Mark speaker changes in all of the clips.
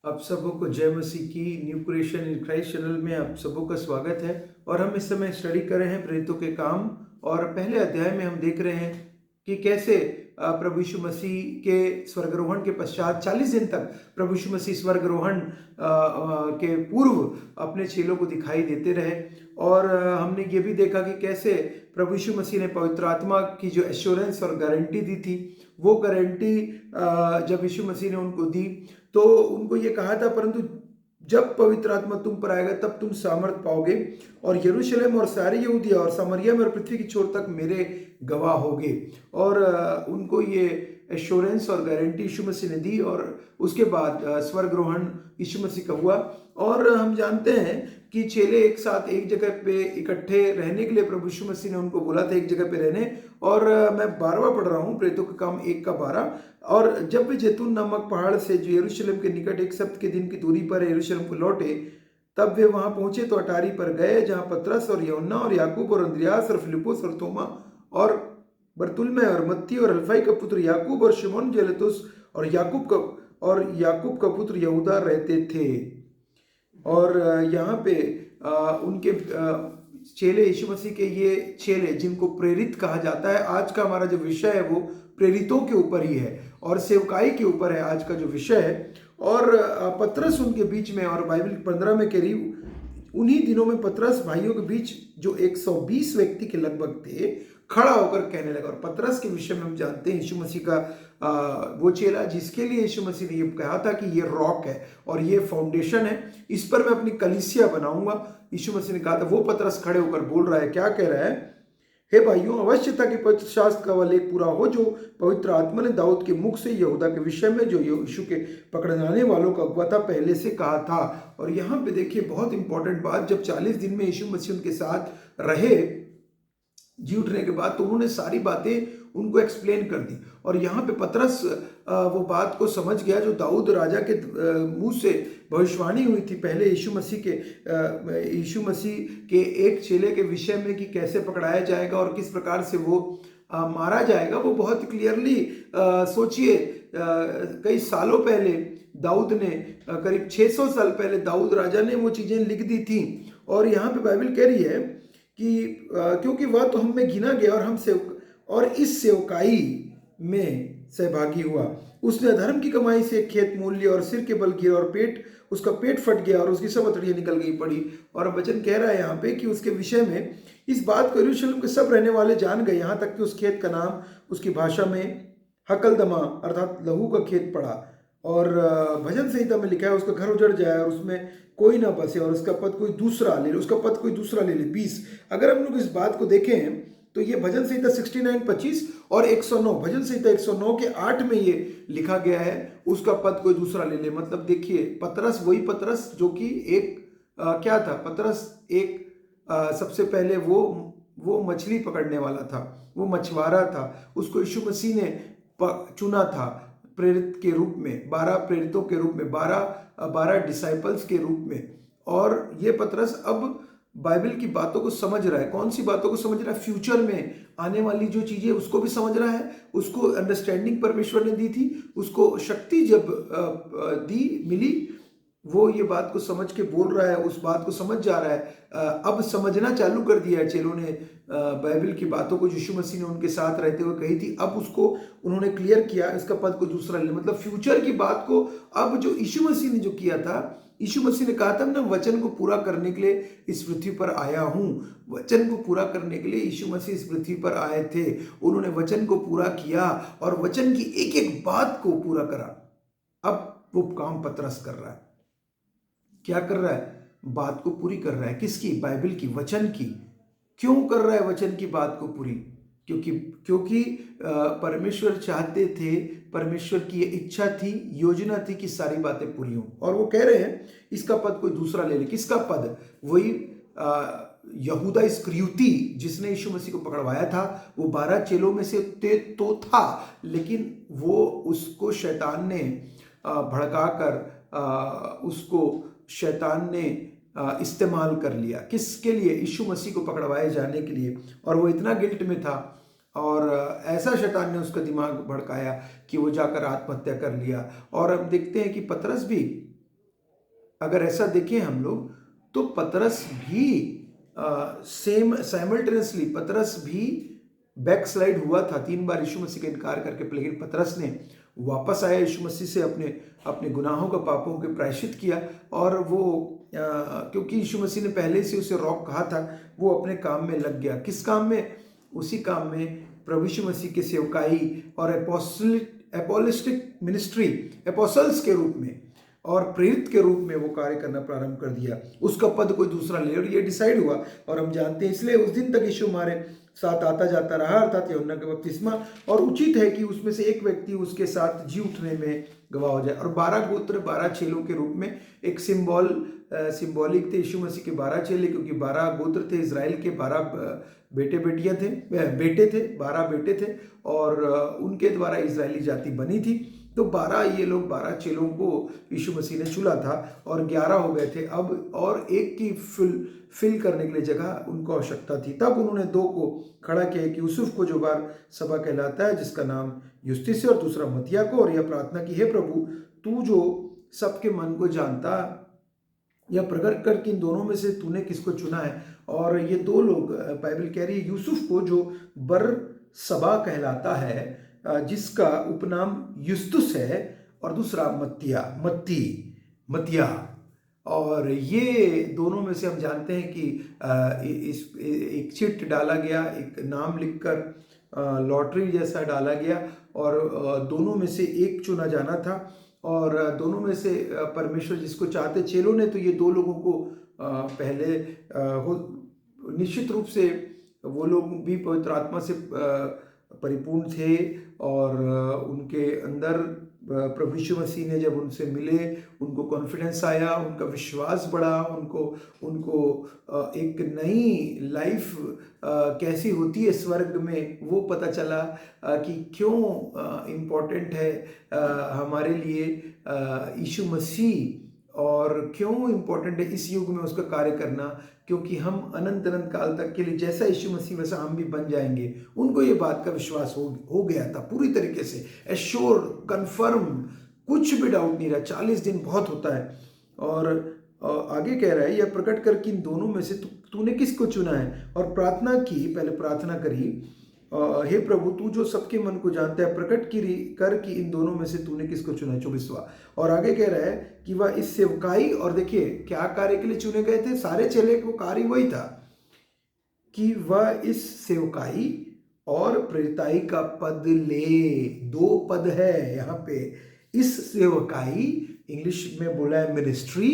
Speaker 1: आप सबों को जय मसीह की new creation in Christ channel में आप सबों का स्वागत है। और हम इस समय स्टडी कर रहे हैं प्रेरितों के काम। और पहले अध्याय में हम देख रहे हैं कि कैसे प्रभु यीशु मसीह के स्वर्गारोहण के पश्चात 40 दिन तक प्रभु यीशु मसीह स्वर्गारोहण के पूर्व अपने चेलों को दिखाई देते रहे। और हमने ये भी देखा कि कैसे प्रभु यीशु मसीह ने पवित्र आत्मा की जो एश्योरेंस और गारंटी दी थी, वो गारंटी जब यीशु मसीह ने उनको दी तो उनको ये कहा था, परंतु जब पवित्र आत्मा तुम पर आएगा तब तुम सामर्थ पाओगे और यरूशलेम और सारी यहूदिया और सामरिया में और पृथ्वी की छोर तक मेरे गवाह होगे। और उनको ये एश्योरेंस और गारंटी यीशु मसीह ने दी। और उसके बाद स्वर्गारोहण यीशु मसीह का हुआ। और हम जानते हैं कि चेले एक साथ एक जगह पे इकट्ठे रहने के लिए प्रभु यीशु मसीह ने उनको बोला था एक जगह पे रहने। और मैं 12वां पढ़ रहा हूँ, प्रेरितों का काम 1:12। और जब वे जैतून नामक पहाड़ से जो यरूशलेम के निकट एक सप्ताह के दिन की दूरी पर यरूशलेम को लौटे, तब वे वहां पहुंचे तो अटारी पर गए, जहां पतरस और यूहन्ना और याकूब और अंद्रयास और फिलिप्पुस और थोमा और बरतुल्मै और मत्ती और हल्फई का पुत्र याकूब और शिमोन जेलेतुस और याकूब का पुत्र यहूदा रहते थे। और यहाँ पे उनके चेले, यीशु मसीह के ये चेले जिनको प्रेरित कहा जाता है। आज का हमारा जो विषय है वो प्रेरितों के ऊपर ही है और सेवकाई के ऊपर है आज का जो विषय है। और पतरस उनके बीच में, और बाइबल 15 में करीब उन्हीं दिनों में पतरस भाइयों के बीच जो 120 व्यक्ति के लगभग थे, खड़ा होकर कहने लगा। और पतरस के विषय में हम जानते हैं यीशु मसीह का वो चेला जिसके लिए यीशु मसीह ने ये कहा था कि ये रॉक है और ये फाउंडेशन है, इस पर मैं अपनी कलीसिया बनाऊंगा। यीशु मसीह ने कहा था। वो पतरस खड़े होकर बोल रहा है, क्या कह रहा है? हे भाइयों, अवश्य था कि पवित्र शास्त्र का वह लेख पूरा हो जो पवित्र आत्मा ने दाऊद के मुख से यहूदा के विषय में, जो यीशु के पकड़ाने वालों का अगुवा था, पहले से कहा था। और यहाँ पे देखिए बहुत इंपॉर्टेंट बात, जब 40 दिन में यीशु मसीह उनके साथ रहे जी उठने के बाद, तो उन्होंने सारी बातें उनको एक्सप्लेन कर दी। और यहाँ पे पतरस वो बात को समझ गया जो दाऊद राजा के मुंह से भविष्यवाणी हुई थी पहले यीशु मसीह के एक चेले के विषय में कि कैसे पकड़ाया जाएगा और किस प्रकार से वो मारा जाएगा। वो बहुत क्लियरली सोचिए, कई सालों पहले दाऊद ने, करीब 600 साल पहले दाऊद राजा ने वो चीज़ें लिख दी थी। और यहाँ पे बाइबल कह रही है कि क्योंकि वह तो हम में गिना गया और इस सेवकाई में सहभागी हुआ। उसने अधर्म की कमाई से एक खेत मोल लिया और सिर के बल गिरा और उसका पेट फट गया और उसकी सब अतड़ियाँ निकल गई पड़ी। और वचन कह रहा है यहाँ पे कि उसके विषय में इस बात को यरूशलेम के सब रहने वाले जान गए, यहाँ तक कि उस खेत का नाम उसकी भाषा में हकलदमा अर्थात लहू का खेत पड़ा। और भजन संहिता में लिखा है, उसका घर उजड़ जाए और उसमें कोई ना बसे और उसका पद कोई दूसरा ले ले 20। अगर हम लोग इस बात को देखें तो ये भजन संहिता 69:25 और 109, भजन संहिता 109 के 8 में ये लिखा गया है, उसका पद कोई दूसरा ले ले। मतलब देखिए, पतरस वही पतरस जो कि एक क्या था, पतरस एक सबसे पहले वो मछली पकड़ने वाला था, वो मछुआरा था। उसको यीशु मसीह ने चुना था प्रेरित के रूप में, 12 प्रेरितों के रूप में, 12 डिसाइपल्स के रूप में। और ये पतरस अब बाइबल की बातों को समझ रहा है। कौन सी बातों को समझ रहा है? फ्यूचर में आने वाली जो चीजें उसको भी समझ रहा है। उसको अंडरस्टैंडिंग परमेश्वर ने दी थी, उसको शक्ति जब मिली, वो ये बात को समझ के बोल रहा है, उस बात को समझ जा रहा है। अब समझना चालू कर दिया है चेलों ने बाइबल की बातों को, यीशु मसीह ने उनके साथ रहते हुए कही थी। अब उसको उन्होंने क्लियर किया, इसका पद को दूसरा ले, मतलब फ्यूचर की बात को। अब जो यीशु मसीह ने जो किया था, यीशु मसीह ने कहा था ना, वचन को पूरा करने के लिए इस पृथ्वी पर आया हूं। वचन को पूरा करने के लिए यीशु मसीह इस पृथ्वी पर आए थे। उन्होंने वचन को पूरा किया और वचन की एक एक बात को पूरा करा। अब वो काम पतरस कर रहा है। क्या कर रहा है? बात को पूरी कर रहा है। किसकी? बाइबल की, वचन की। क्यों कर रहा है वचन की बात को पूरी? क्योंकि परमेश्वर चाहते थे, परमेश्वर की ये इच्छा थी, योजना थी कि सारी बातें पूरी हों। और वो कह रहे हैं इसका पद कोई दूसरा ले ले। किसका पद? वही यहूदा इस्करियोती जिसने यीशु मसीह को पकड़वाया था। वो 12 चेलों में से तो था, लेकिन वो उसको शैतान ने भड़काकर उसको शैतान ने इस्तेमाल कर लिया। किसके लिए? यीशु मसीह को पकड़वाए जाने के लिए। और वो इतना गिल्ट में था और ऐसा शैतान ने उसका दिमाग भड़काया कि वो जाकर आत्महत्या कर लिया। और अब देखते हैं कि पतरस भी अगर ऐसा देखें हम लोग तो पतरस भी साइमल्टेनियसली पतरस भी बैकस्लाइड हुआ था, 3 बार यीशु मसीह का इनकार करके, लेकिन पतरस ने वापस आया यीशु मसीह से, अपने अपने गुनाहों का, पापों के प्रायश्चित किया। और वो क्योंकि यीशु मसीह ने पहले से उसे रॉक कहा था, वो अपने काम में लग गया। किस काम में? उसी काम में प्रभु यीशु मसीह की सेवकाई और एपोस्टोलिक मिनिस्ट्री, एपोस्टल्स के रूप में और प्रेरित के रूप में वो कार्य करना प्रारंभ कर दिया। उसका पद कोई दूसरा ले, और ये डिसाइड हुआ और हम जानते हैं। इसलिए उस दिन तक यीशु हमारे साथ आता जाता रहा, अर्थात यूहन्ना का बपतिस्मा, और उचित है कि उसमें से एक व्यक्ति उसके साथ जी उठने में गवाह हो जाए। और 12 गोत्र 12 चेलों के रूप में एक सिंबॉलिक थे यीशु मसीह के 12 चेले, क्योंकि 12 गोत्र थे इजराइल के, 12 बेटे थे, 12 बेटे थे, और उनके द्वारा इजरायली जाति बनी थी। तो 12 ये लोग 12 चेलों को यीशु मसीह ने चुना था, और 11 हो गए थे अब, और एक की फिल करने के लिए जगह उनको आवश्यकता थी। तब उन्होंने 2 को खड़ा किया, कि यूसुफ को जो बार सभा कहलाता है, जिसका नाम युस्तिस है, और दूसरा मत्तियाह को, और यह प्रार्थना की, हे प्रभु, तू जो सबके मन को जानता या प्रकट कर कि इन दोनों में से तूने किसको चुना है। और ये 2 लोग, बाइबल कह रही है, यूसुफ को जो बर सबा कहलाता है, जिसका उपनाम युस्तुस है, और दूसरा मत्तियाह। और ये दोनों में से हम जानते हैं कि इस एक चिट डाला गया, एक नाम लिखकर लॉटरी जैसा डाला गया, और दोनों में से एक चुना जाना था, और दोनों में से परमेश्वर जिसको चाहते, चेलों ने तो ये 2 लोगों को पहले निश्चित रूप से वो लोग भी पवित्र आत्मा से परिपूर्ण थे, और उनके अंदर प्रभु यीशु मसीह ने जब उनसे मिले, उनको कॉन्फिडेंस आया, उनका विश्वास बढ़ा, उनको एक नई लाइफ कैसी होती है स्वर्ग में वो पता चला, कि क्यों इम्पोर्टेंट है हमारे लिए यीशु मसीह, और क्यों इम्पोर्टेंट है इस युग में उसका कार्य करना, क्योंकि हम अनंत काल तक के लिए जैसा यीशु मसीह वैसा हम भी बन जाएंगे। उनको ये बात का विश्वास हो गया था पूरी तरीके से, एश्योर, कंफर्म, कुछ भी डाउट नहीं रहा। 40 दिन बहुत होता है। और आगे कह रहा है, यह प्रकट कर कि इन दोनों में से तूने किसको चुना है, और प्रार्थना की, पहले प्रार्थना करी, हे प्रभु, तू जो सबके मन को जानता है, प्रकट कर कि इन दोनों में से तूने किसको चुना है, 24वां। और आगे कह रहा है कि वह इस सेवकाई, और देखिए क्या कार्य के लिए चुने गए थे, सारे चेले को कार्य वही था कि वह इस सेवकाई और प्रेरिताई का पद ले। 2 पद है यहाँ पे, इस सेवकाई, इंग्लिश में बोला है मिनिस्ट्री,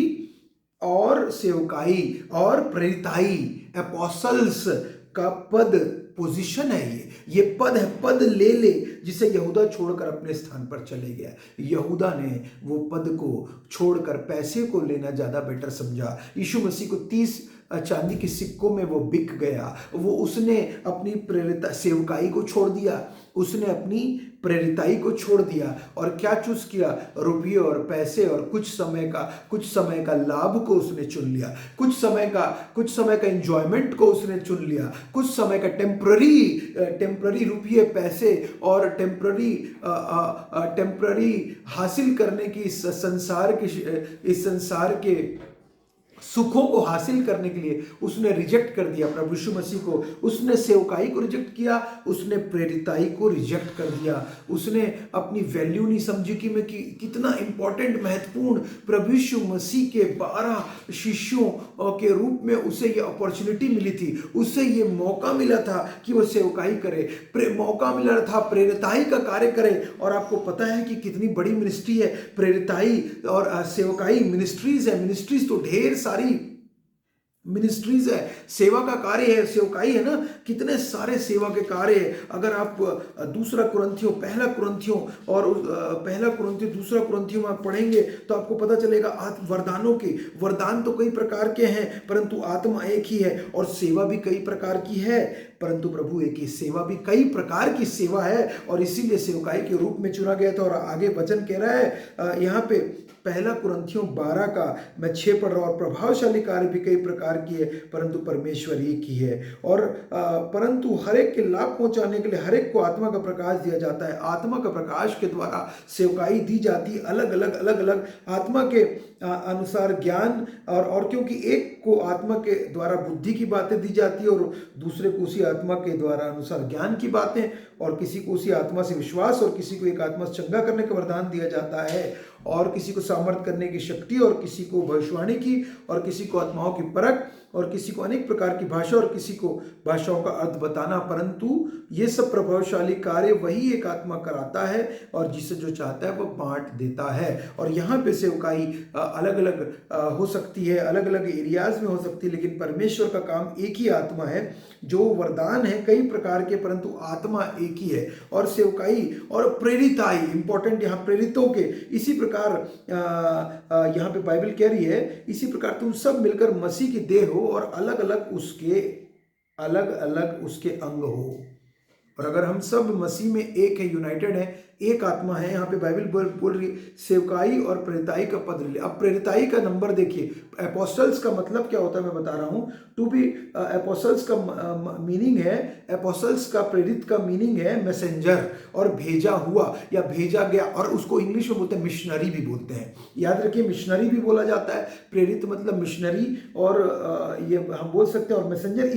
Speaker 1: और सेवकाई और प्रेरिताई, एपोस्टल्स का पद, पोजीशन है ये पद है, पद ले, जिसे यहूदा छोड़कर अपने स्थान पर चले गया। यहूदा ने वो पद को छोड़कर पैसे को लेना ज्यादा बेटर समझा। यीशु मसीह को 30 चांदी के सिक्कों में वो बिक गया। उसने अपनी प्रेरित सेवकाई को छोड़ दिया, उसने अपनी प्रेरिताई को छोड़ दिया, और क्या चूज किया, रुपये और पैसे और कुछ समय का लाभ को उसने चुन लिया, कुछ समय का एंजॉयमेंट को उसने चुन लिया, कुछ समय का टेम्पररी रुपये, पैसे और टेम्पररी हासिल करने की इस संसार के सुखों को हासिल करने के लिए उसने रिजेक्ट कर दिया प्रभु यीशु मसीह को। उसने सेवकाई को रिजेक्ट किया, उसने प्रेरिताई को रिजेक्ट कर दिया। उसने अपनी वैल्यू नहीं समझी कि मैं कितना इंपॉर्टेंट, महत्वपूर्ण, प्रभु यीशु मसीह के 12 शिष्यों के रूप में उसे ये अपॉर्चुनिटी मिली थी, उसे ये मौका मिला था कि वो सेवकाई करे, मौका मिला था प्रेरिताई का कार्य करे। और आपको पता है कि कितनी बड़ी मिनिस्ट्री है प्रेरिताई और सेवकाई, मिनिस्ट्रीज है। मिनिस्ट्रीज तो ढेर सारी मिनिस्ट्रीज है, सेवा का कार्य है, सेवकाई है ना, कितने सारे सेवा के कार्य है। अगर आप दूसरा कुरिन्थियों, पहला कुरिन्थियों दूसरा कुरिन्थियों में आप पढ़ेंगे तो आपको पता चलेगा वरदानों के, वरदान तो कई प्रकार के हैं परंतु आत्मा एक ही है, और सेवा भी कई प्रकार की है परंतु प्रभु एक ही। सेवा भी कई प्रकार की सेवा है और इसीलिए सेवकाई के रूप में चुना गया था। और आगे वचन कह रहा है यहाँ पे पहला कुरिन्थियों 12 का मैं 6 पढ़ रहा हूँ, और प्रभावशाली कार्य भी कई प्रकार की है परंतु परमेश्वर एक ही है, और परंतु हर एक के लाभ पहुंचाने के लिए हर एक को आत्मा का प्रकाश दिया जाता है। आत्मा का प्रकाश के द्वारा सेवकाई दी जाती है, अलग अलग आत्मा के अनुसार ज्ञान, और क्योंकि एक को आत्मा के द्वारा बुद्धि की बातें दी जाती है और दूसरे को उसी आत्मा के द्वारा अनुसार ज्ञान की बातें, और किसी को उसी आत्मा से विश्वास, और किसी को एक आत्मा से चंगा करने का वरदान दिया जाता है, और किसी को सामर्थ करने की शक्ति, और किसी को भविष्यवाणी की, और किसी को आत्माओं की परख, और किसी को अनेक प्रकार की भाषा, और किसी को भाषाओं का अर्थ बताना। परंतु ये सब प्रभावशाली कार्य वही एक आत्मा कराता है, और जिसे जो चाहता है वह बांट देता है। और यहाँ पे सेवकाई अलग अलग हो सकती है, अलग अलग एरियाज में हो सकती है, लेकिन परमेश्वर का काम एक ही आत्मा है। जो वरदान है कई प्रकार के, परंतु आत्मा एक ही है। और सेवकाई और प्रेरिताई इंपॉर्टेंट, यहाँ प्रेरितों के, इसी प्रकार यहाँ पे बाइबल कह रही है, इसी प्रकार तुम सब मिलकर मसीह की देह हो और अलग अलग उसके अंग हो। और अगर हम सब मसीह में एक है, यूनाइटेड है, एक आत्मा है, यहाँ पे बाइबल बोल रही है सेवकाई और प्रेरिताई का पद ले। अब प्रेरिताई का नंबर देखिए, एपोस्टल्स का मतलब क्या होता है मैं बता रहा हूँ। टू बी एपोस्टल्स का मीनिंग है, एपोस्टल्स का प्रेरित का मीनिंग है मैसेंजर, और भेजा हुआ या भेजा गया, और उसको इंग्लिश में बोलते हैं मिशनरी भी बोलते हैं। याद रखिए, मिशनरी भी बोला जाता है, प्रेरित मतलब मिशनरी, और ये हम बोल सकते हैं। और मैसेंजर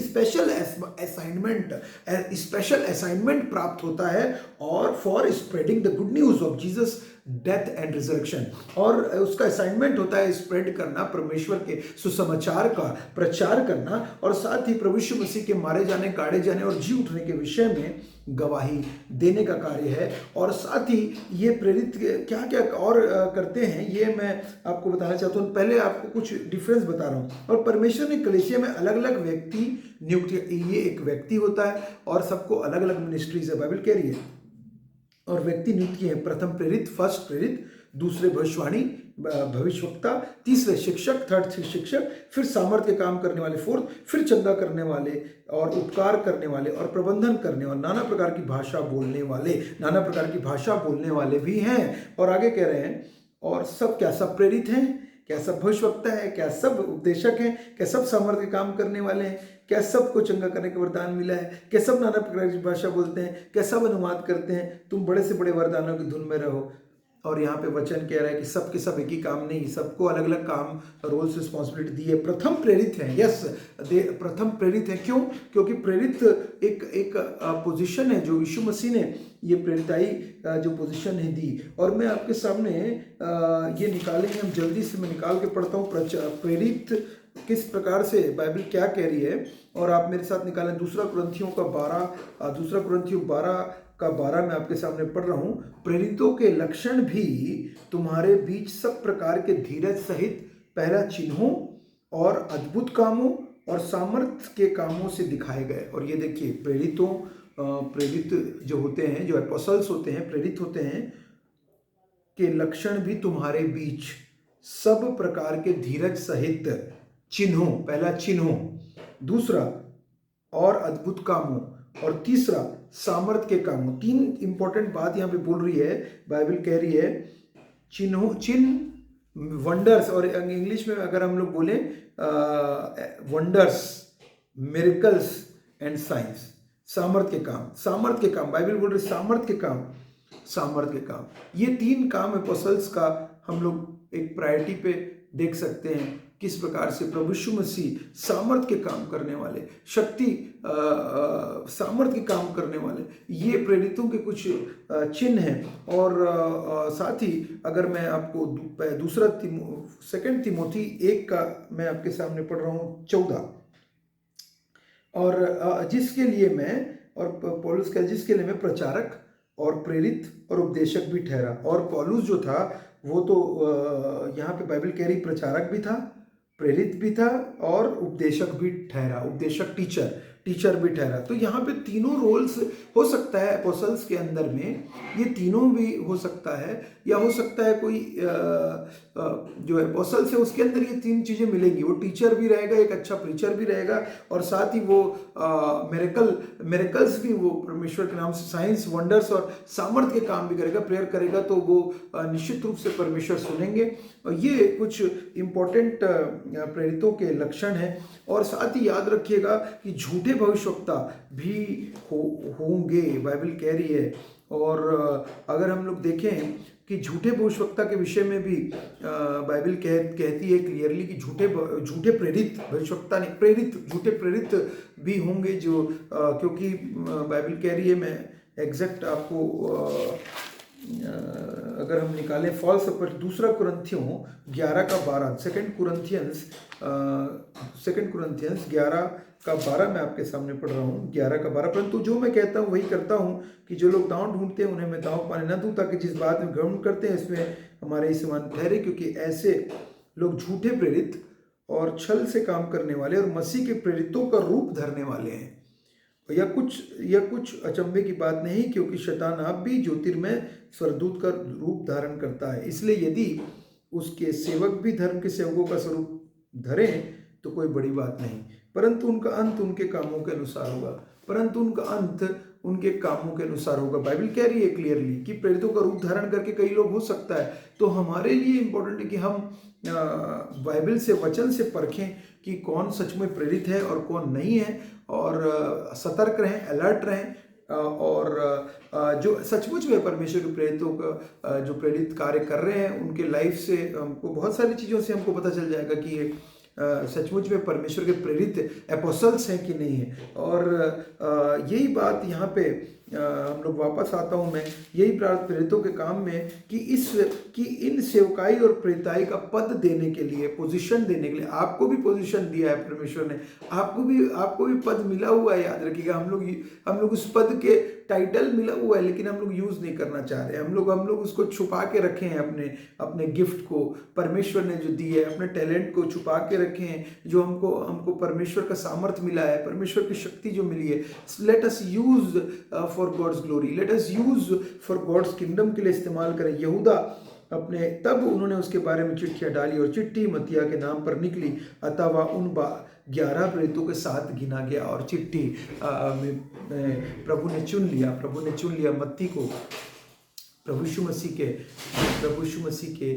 Speaker 1: स्पेशल असाइनमेंट प्राप्त होता है, और for spreading the good news of Jesus death and resurrection, और उसका असाइनमेंट होता है स्प्रेड करना, परमेश्वर के सुसमाचार का प्रचार करना, और साथ ही प्रभु यीशु मसीह के मारे जाने, गाड़े जाने और जी उठने के विषय में गवाही देने का कार्य है। और साथ ही ये प्रेरित क्या क्या और करते हैं, ये मैं आपको बताना चाहता हूँ। पहले आपको कुछ डिफरेंस बता रहा हूँ। और परमेश्वर ने कलीसिया में अलग अलग व्यक्ति नियुक्त, ये एक व्यक्ति होता है, और सबको अलग अलग मिनिस्ट्रीज है, बाइबल कह रही है, और व्यक्ति नियुक्त किए हैं। प्रथम प्रेरित, फर्स्ट प्रेरित, दूसरे भविष्यवाणी, भविष्यवक्ता, तीसरे शिक्षक, थर्ड शिक्षक, फिर सामर्थ्य के काम करने वाले, फोर्थ, फिर चंगा करने वाले, और उपकार करने वाले, और प्रबंधन करने वाले, नाना प्रकार की भाषा बोलने वाले, नाना प्रकार की भाषा बोलने वाले भी हैं। और आगे कह रहे हैं, और सब क्या सब प्रेरित हैं, क्या सब भविष्यवक्ता है, क्या सब उपदेशक हैं, क्या सब सामर्थ्य काम करने वाले हैं, क्या सबको चंगा करने का वरदान मिला है, क्या सब नाना प्रकार की भाषा बोलते हैं, क्या सब अनुवाद करते हैं, तुम बड़े से बड़े वरदानों की धुन में रहो। और यहाँ पे वचन कह रहा है कि सब के सब एक ही काम नहीं, सबको अलग अलग काम, रोल्स, रिस्पॉन्सिबिलिटी दी है। प्रथम प्रेरित है, यस, प्रथम प्रेरित है। क्यों? क्योंकि प्रेरित एक पोजीशन है जो यीशु मसीह ने ये प्रेरिताई जो पोजीशन है दी। और मैं आपके सामने ये निकालेंगे, हम जल्दी से मैं निकाल के पढ़ता हूँ प्रेरित किस प्रकार से, बाइबल क्या कह रही है, और आप मेरे साथ निकालें। दूसरा कुरिन्थियों 12 मैं आपके सामने पढ़ रहा हूँ। प्रेरितों के लक्षण भी तुम्हारे बीच सब प्रकार के धीरज सहित पहला चिन्हों और अद्भुत कामों और सामर्थ्य के कामों से दिखाए गए। और ये देखिए, प्रेरित जो होते हैं, जो एपोस्टल्स होते हैं, प्रेरित होते हैं, के लक्षण भी तुम्हारे बीच सब प्रकार के धीरज सहित चिन्हों, पहला चिन्हों, दूसरा और अद्भुत कामों, और तीसरा सामर्थ के कामों। तीन इंपॉर्टेंट बात यहाँ पे बोल रही है, बाइबल कह रही है चिन्ह, वंडर्स, और इंग्लिश में अगर हम लोग बोले वंडर्स, मिरेकल्स एंड साइंस, सामर्थ के काम, बाइबल बोल रही सामर्थ के काम। ये तीन काम एपोस्टल्स का हम लोग एक प्रायोरिटी पे देख सकते हैं, किस प्रकार से प्रभु यीशु मसीह सामर्थ के काम करने वाले, शक्ति सामर्थ के काम करने वाले, ये प्रेरितों के कुछ चिन्ह हैं। और साथ ही अगर मैं आपको सेकंड तिमोथी 1 का मैं आपके सामने पढ़ रहा हूँ 14, और जिसके लिए मैं प्रचारक और प्रेरित और उपदेशक भी ठहरा। और पौलुस जो था वो तो यहाँ पे बाइबल कह रही प्रचारक भी था, प्रेरित भी था, और उपदेशक भी ठहरा, उपदेशक टीचर भी ठहरा। तो यहाँ पे तीनों रोल्स हो सकता है एपोस्टल्स के अंदर में, ये तीनों भी हो सकता है, या हो सकता है कोई जो एपोस्टल्स है उसके अंदर ये तीन चीज़ें मिलेंगी। वो टीचर भी रहेगा, एक अच्छा प्रीचर भी रहेगा, और साथ ही वो मेरेकल्स भी, वो परमेश्वर के नाम से साइंस वंडर्स और सामर्थ्य के काम भी करेगा। प्रेयर करेगा तो वो निश्चित रूप से परमेश्वर सुनेंगे। और ये कुछ इंपॉर्टेंट प्रेरितों के लक्षण हैं। और साथ ही याद रखिएगा कि झूठे भविष्यवक्ता भी होंगे, बाइबल कह रही है। और अगर हम लोग देखें कि झूठे भविष्यवक्ता के विषय में भी बाइबल कहती है क्लियरली कि झूठे प्रेरित भविष्यवक्ता नहीं, झूठे प्रेरित भी होंगे, जो क्योंकि बाइबल कह रही है, मैं एग्जैक्ट आपको अगर हम निकालें फॉल्स पर 2 कुरिन्थियों 11:12, 2 कुरिन्थियंस 11:12 मैं आपके सामने पढ़ रहा हूँ, 11:12। परंतु जो मैं कहता हूँ वही करता हूँ कि जो लोग दांव ढूंढते हैं उन्हें मैं दांव पाने न दूं, ताकि जिस बात में घमंड करते हैं इसमें हमारे ही समान ठहरे। क्योंकि ऐसे लोग झूठे प्रेरित और छल से काम करने वाले और मसीह के प्रेरितों का रूप धरने वाले हैं। यह कुछ अचंभे की बात नहीं, क्योंकि शैतान आप भी ज्योतिर्मय स्वर्गदूत का रूप धारण करता है। इसलिए यदि उसके सेवक भी धर्म के सेवकों का स्वरूप धरें तो कोई बड़ी बात नहीं, परंतु उनका अंत उनके कामों के अनुसार होगा। बाइबल कह रही है क्लियरली कि प्रेरितों का रूप धारण करके कई लोग हो सकता है। तो हमारे लिए इम्पोर्टेंट है कि हम बाइबल से, वचन से परखें कि कौन सच में प्रेरित है और कौन नहीं है, और सतर्क रहें, अलर्ट रहें, और जो सचमुच में परमेश्वर के प्रेरितों का जो प्रेरित कार्य कर रहे हैं उनके लाइफ से हमको बहुत सारी चीज़ों से हमको पता चल जाएगा कि ये सचमुच में परमेश्वर के प्रेरित एपोस्टल्स हैं कि नहीं है। और यही बात यहाँ पे हम लोग वापस आता हूँ मैं, यही बात प्रेरितों के काम में कि इन सेवकाई और प्रेरिताई का पद देने के लिए, पोजीशन देने के लिए, आपको भी पोजीशन दिया है परमेश्वर ने, आपको भी पद मिला हुआ है। याद रखिएगा, हम लोग उस पद के टाइटल मिला हुआ है, लेकिन हम लोग यूज नहीं करना चाह रहे। हम लोग उसको छुपा के रखे हैं, अपने गिफ्ट को परमेश्वर ने जो दी है, अपने टैलेंट को छुपा के रखे हैं, जो हमको परमेश्वर का सामर्थ्य मिला है, परमेश्वर की शक्ति जो मिली है। Let us use for God's glory, let us use for God's kingdom के लिए इस्तेमाल करें। यहूदा तब उन्होंने उसके बारे में चिट्ठियां डाली और चिट्ठी मत्तिया के नाम पर निकली, अतः वह उन 11 प्रेरितों के साथ गिना गया। और चिट्ठी प्रभु ने चुन लिया मत्ती को प्रभु यीशु मसीह के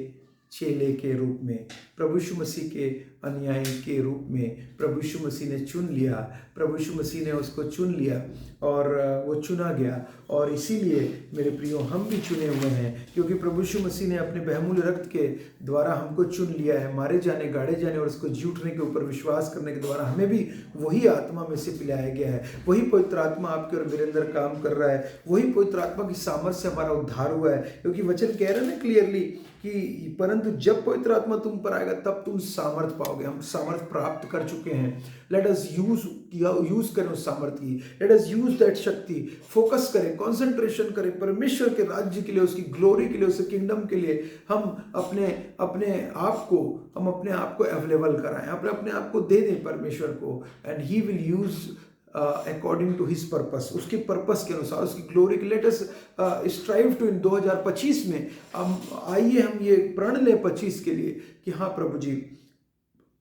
Speaker 1: चेले के रूप में, प्रभु यीशु मसीह के अनुयायी के रूप में प्रभु यीशु मसीह ने चुन लिया। प्रभु यीशु मसीह ने उसको चुन लिया और वो चुना गया। और इसीलिए मेरे प्रियो, हम भी चुने हुए हैं, क्योंकि प्रभु यीशु मसीह ने अपने बहुमूल्य रक्त के द्वारा हमको चुन लिया है। मारे जाने, गाड़े जाने और उसको जी उठने के ऊपर विश्वास करने के द्वारा हमें भी वही आत्मा में से पिलाया गया है। वही पवित्र आत्मा आपके और मेरे अंदर काम कर रहा है। वही पवित्र आत्मा की सामर्थ्य से हमारा उद्धार हुआ है, क्योंकि वचन कह रहे हैं ना क्लियरली कि परंतु जब पवित्र आत्मा तुम पर आएगा तब तुम सामर्थ पाओगे। हम सामर्थ प्राप्त कर चुके हैं। लेट अस यूज करें उस सामर्थ की, लेट अस यूज दैट शक्ति। फोकस करें, कंसंट्रेशन करें परमेश्वर के राज्य के लिए, उसकी ग्लोरी के लिए, उसके किंगडम के लिए। हम अपने आप को अवेलेबल कराएं, अपने आप को दे दें परमेश्वर को, and he will use according to his purpose, उसके पर्पस के अनुसार, उसकी ग्लोरी के। Let us strive to in 2025 में आइए हम ये प्रण लें 25 के लिए कि हाँ प्रभु जी,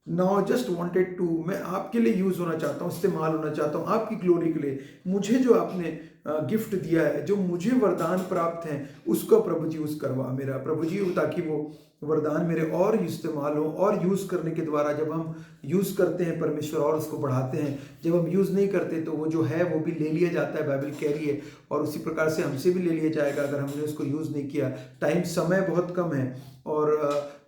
Speaker 1: नाउ जस्ट वांटेड टू, मैं आपके लिए यूज होना चाहता हूँ, इस्तेमाल होना चाहता हूँ आपकी ग्लोरी के लिए। मुझे जो आपने गिफ्ट दिया है, जो मुझे वरदान प्राप्त हैं, उसको प्रभु जी यूज करवा मेरा प्रभु जी, ताकि वो वरदान मेरे और इस्तेमाल हो। और यूज करने के द्वारा जब हम यूज करते हैं परमेश्वर और उसको बढ़ाते हैं। जब हम यूज नहीं करते तो वो जो है वो भी ले लिया जाता है, बाइबल कह रही है, और उसी प्रकार से हमसे भी ले लिया जाएगा अगर हमने उसको यूज नहीं किया। समय बहुत कम है और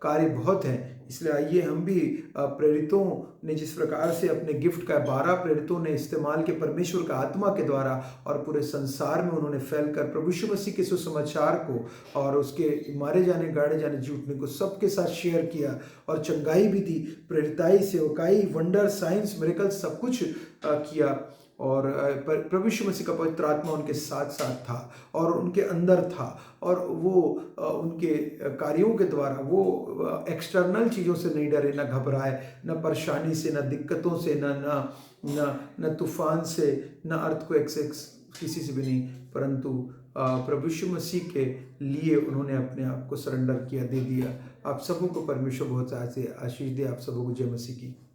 Speaker 1: कार्य बहुत है। इसलिए आइए हम भी प्रेरितों ने जिस प्रकार से अपने गिफ्ट का 12 प्रेरितों ने इस्तेमाल किया परमेश्वर का आत्मा के द्वारा, और पूरे संसार में उन्होंने फैलकर प्रभु यीशु मसीह के सुसमाचार को और उसके मारे जाने, गाड़े जाने, जी उठने को सबके साथ शेयर किया, और चंगाई भी दी, प्रेरिताई, सेवकाई, वंडर, साइंस, मिरेकल सब कुछ किया। और प्रभु यीशु मसीह का पवित्र आत्मा उनके साथ साथ था और उनके अंदर था, और वो उनके कार्यों के द्वारा वो एक्सटर्नल चीज़ों से नहीं डरे, न घबराए, न परेशानी से, न दिक्कतों से, न तूफान से, न अर्थक्वेक से, किसी से भी नहीं, परंतु प्रभु यीशु मसीह के लिए उन्होंने अपने आप को सरेंडर किया, दे दिया। आप सबों को परमेश्वर बहुत से आशीष दे। आप सबों को जय मसीह की।